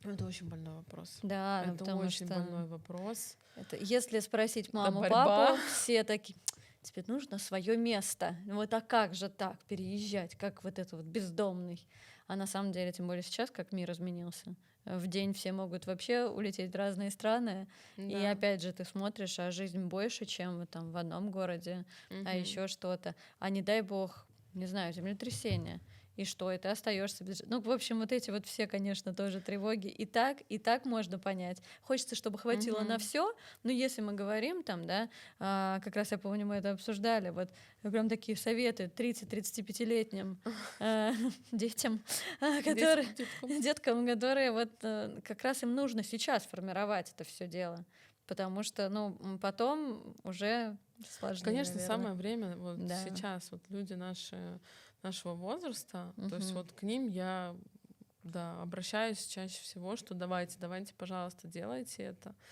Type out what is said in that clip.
Это очень больной вопрос. Да, ну Это потому очень что больной вопрос. если спросить Это маму, борьба. папу, все такие: тебе нужно свое место. Вот а как же так переезжать, как вот это вот бездомный? А на самом деле, тем более сейчас, как мир изменился. В день все могут вообще улететь в разные страны. И Да. опять же, ты смотришь, а жизнь больше, чем вот там в одном городе, а Мгм. еще что-то. А не дай бог, не знаю, землетрясение. И что? И ты остаешься без... Ну, в общем, вот эти вот все, конечно, тоже тревоги. И так можно понять. Хочется, чтобы хватило на Мгм. все, но если мы говорим там, да, как раз я помню, мы это обсуждали, вот прям такие советы 30-35-летним детям, которые, Деткам. деткам, которые вот как раз им нужно сейчас формировать это все дело, потому что, ну, потом уже сложнее, Конечно, наверное. самое время вот Да. сейчас вот люди нашего возраста, то есть Мгм. вот к ним я, да, обращаюсь чаще всего, что давайте, пожалуйста, делайте это.